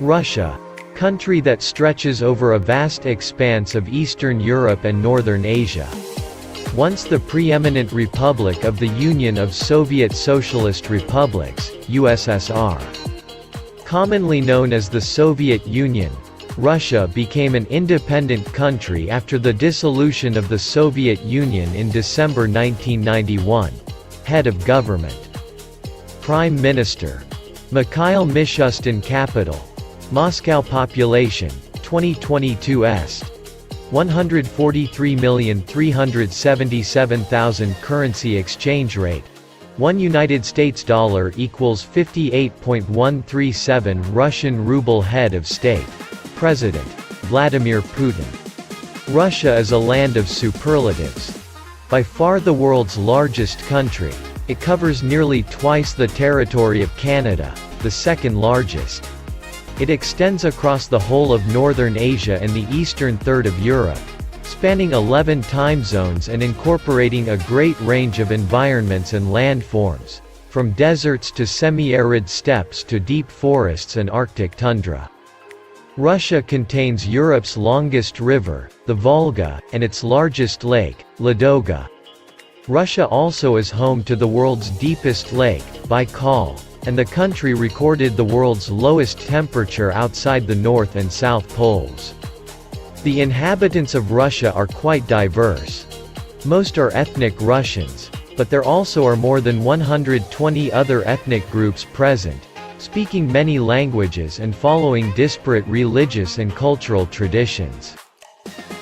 Russia, country that stretches over a vast expanse of Eastern Europe and Northern Asia. Once the preeminent republic of the Union of Soviet Socialist Republics, USSR. Commonly known as the Soviet Union, Russia became an independent country after the dissolution of the Soviet Union in December 1991. Head of Government. Prime Minister. Mikhail Mishustin. Capital. Moscow. Population, 2022 est. 143,377,000. Currency exchange rate. 1 United States dollar equals 58.137 Russian ruble. Head of State. President. Vladimir Putin. Russia is a land of superlatives. By far the world's largest country, it covers nearly twice the territory of Canada, the second largest. It extends across the whole of Northern Asia and the eastern third of Europe, spanning 11 time zones and incorporating a great range of environments and landforms, from deserts to semi-arid steppes to deep forests and Arctic tundra. Russia contains Europe's longest river, the Volga, and its largest lake, Ladoga. Russia also is home to the world's deepest lake, Baikal, and the country recorded the world's lowest temperature outside the North and South Poles. The inhabitants of Russia are quite diverse. Most are ethnic Russians, but there also are more than 120 other ethnic groups present, speaking many languages and following disparate religious and cultural traditions.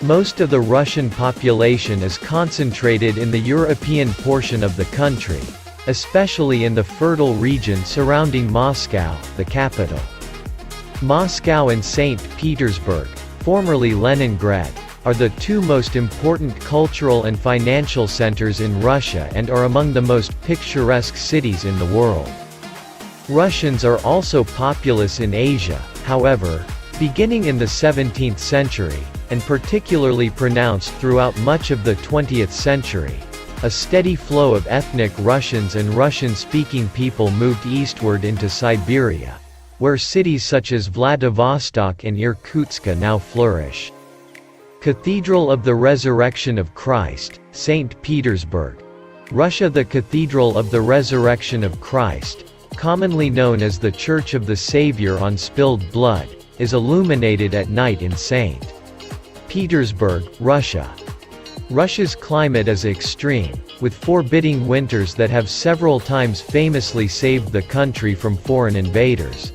Most of the Russian population is concentrated in the European portion of the country, especially in the fertile region surrounding Moscow, the capital. Moscow and St. Petersburg, formerly Leningrad, are the two most important cultural and financial centers in Russia and are among the most picturesque cities in the world. Russians are also populous in Asia, however, beginning in the 17th century, and particularly pronounced throughout much of the 20th century. A steady flow of ethnic Russians and Russian-speaking people moved eastward into Siberia, where cities such as Vladivostok and Irkutsk now flourish. Cathedral of the Resurrection of Christ, St. Petersburg. Russia. The Cathedral of the Resurrection of Christ, commonly known as the Church of the Savior on Spilled Blood, is illuminated at night in St. Petersburg, Russia. Russia's climate is extreme, with forbidding winters that have several times famously saved the country from foreign invaders.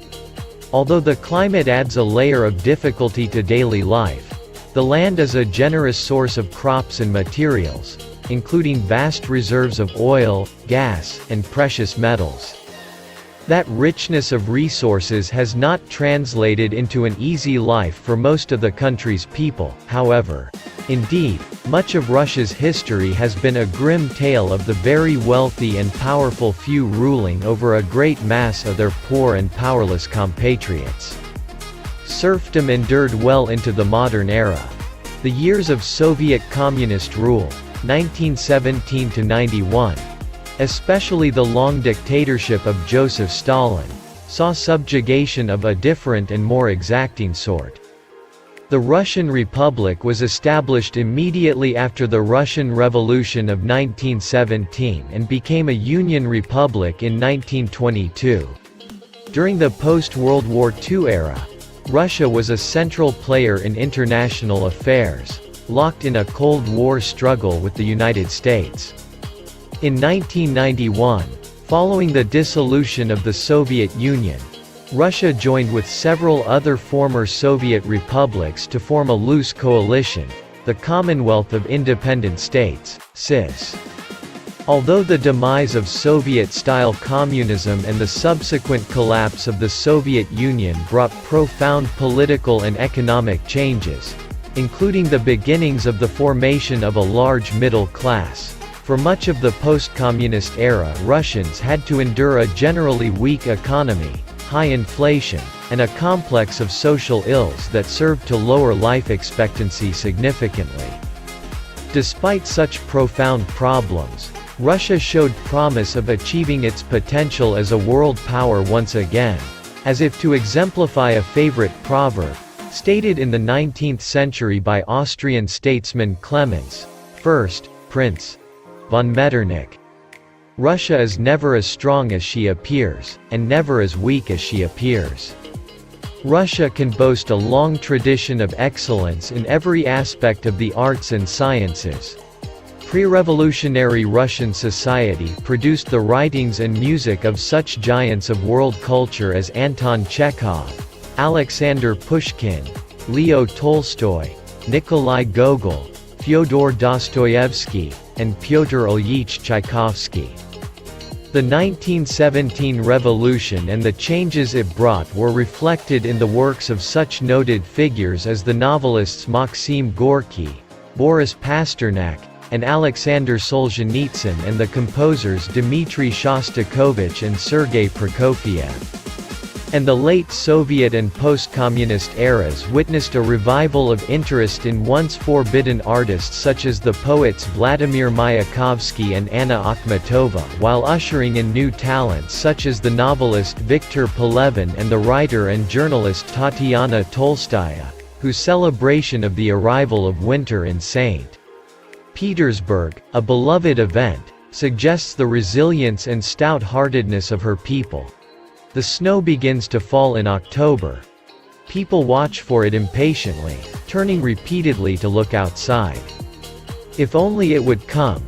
Although the climate adds a layer of difficulty to daily life, the land is a generous source of crops and materials, including vast reserves of oil, gas, and precious metals. That richness of resources has not translated into an easy life for most of the country's people, however. Indeed, much of Russia's history has been a grim tale of the very wealthy and powerful few ruling over a great mass of their poor and powerless compatriots. Serfdom endured well into the modern era. The years of Soviet communist rule, 1917–91, especially the long dictatorship of Joseph Stalin, saw subjugation of a different and more exacting sort. The Russian Republic was established immediately after the Russian Revolution of 1917 and became a Union Republic in 1922. During the post-World War II era, Russia was a central player in international affairs, locked in a Cold War struggle with the United States. In 1991, following the dissolution of the Soviet Union, Russia joined with several other former Soviet republics to form a loose coalition, the Commonwealth of Independent States, CIS. Although the demise of Soviet-style communism and the subsequent collapse of the Soviet Union brought profound political and economic changes, including the beginnings of the formation of a large middle class, for much of the post-communist era Russians had to endure a generally weak economy, high inflation, and a complex of social ills that served to lower life expectancy significantly. Despite such profound problems, Russia showed promise of achieving its potential as a world power once again, as if to exemplify a favorite proverb, stated in the 19th century by Austrian statesman Clemens I, Prince von Metternich. Russia is never as strong as she appears, and never as weak as she appears. Russia can boast a long tradition of excellence in every aspect of the arts and sciences. Pre-revolutionary Russian society produced the writings and music of such giants of world culture as Anton Chekhov, Alexander Pushkin, Leo Tolstoy, Nikolai Gogol, Fyodor Dostoevsky, and Pyotr Ilyich Tchaikovsky. The 1917 revolution and the changes it brought were reflected in the works of such noted figures as the novelists Maxim Gorky, Boris Pasternak, and Alexander Solzhenitsyn, and the composers Dmitry Shostakovich and Sergei Prokofiev. And the late Soviet and post-communist eras witnessed a revival of interest in once forbidden artists such as the poets Vladimir Mayakovsky and Anna Akhmatova, while ushering in new talents such as the novelist Viktor Pelevin and the writer and journalist Tatiana Tolstaya, whose celebration of the arrival of winter in St. Petersburg, a beloved event, suggests the resilience and stout-heartedness of her people. The snow begins to fall in October. People watch for it impatiently, turning repeatedly to look outside. If only it would come.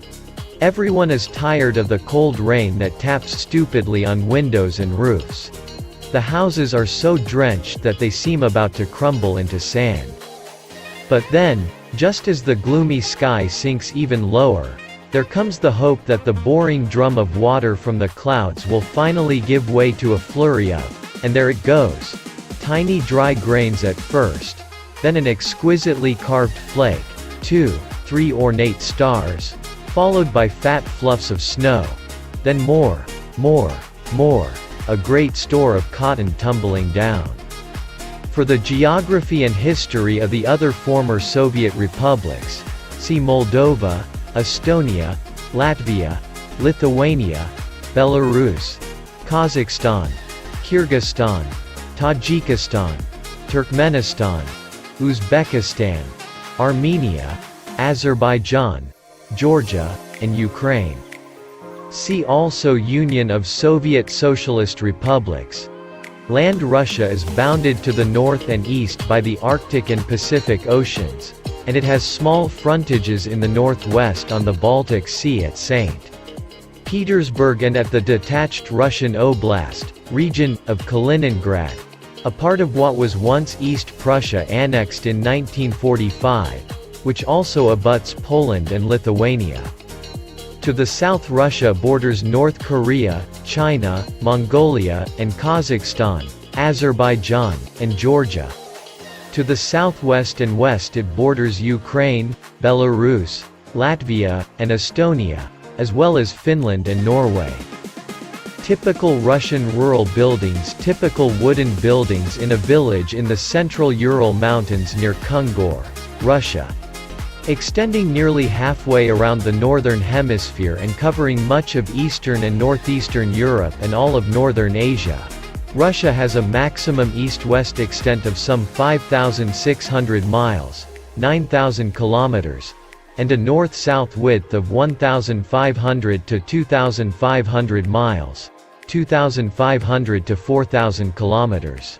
Everyone is tired of the cold rain that taps stupidly on windows and roofs. The houses are so drenched that they seem about to crumble into sand. But then, just as the gloomy sky sinks even lower, there comes the hope that the boring drum of water from the clouds will finally give way to a flurry of, and there it goes. Tiny dry grains at first, then an exquisitely carved flake, 2, 3 ornate stars, followed by fat fluffs of snow, then more, a great store of cotton tumbling down. For the geography and history of the other former Soviet republics, see Moldova, Estonia, Latvia, Lithuania, Belarus, Kazakhstan, Kyrgyzstan, Tajikistan, Turkmenistan, Uzbekistan, Armenia, Azerbaijan, Georgia, and Ukraine. See also Union of Soviet Socialist Republics. Land Russia is bounded to the north and east by the Arctic and Pacific Oceans, and it has small frontages in the northwest on the Baltic Sea at St. Petersburg and at the detached Russian Oblast, region, of Kaliningrad, a part of what was once East Prussia annexed in 1945, which also abuts Poland and Lithuania. To the south Russia borders North Korea, China, Mongolia, and Kazakhstan, Azerbaijan, and Georgia. To the southwest and west it borders Ukraine, Belarus, Latvia, and Estonia, as well as Finland and Norway. Typical Russian rural buildings. Typical wooden buildings in a village in the central Ural Mountains near Kungor, Russia. Extending nearly halfway around the northern hemisphere and covering much of eastern and northeastern Europe and all of northern Asia. Russia has a maximum east-west extent of some 5,600 miles, 9,000 kilometers, and a north-south width of 1,500 to 2,500 miles, 2,500 to 4,000 kilometers.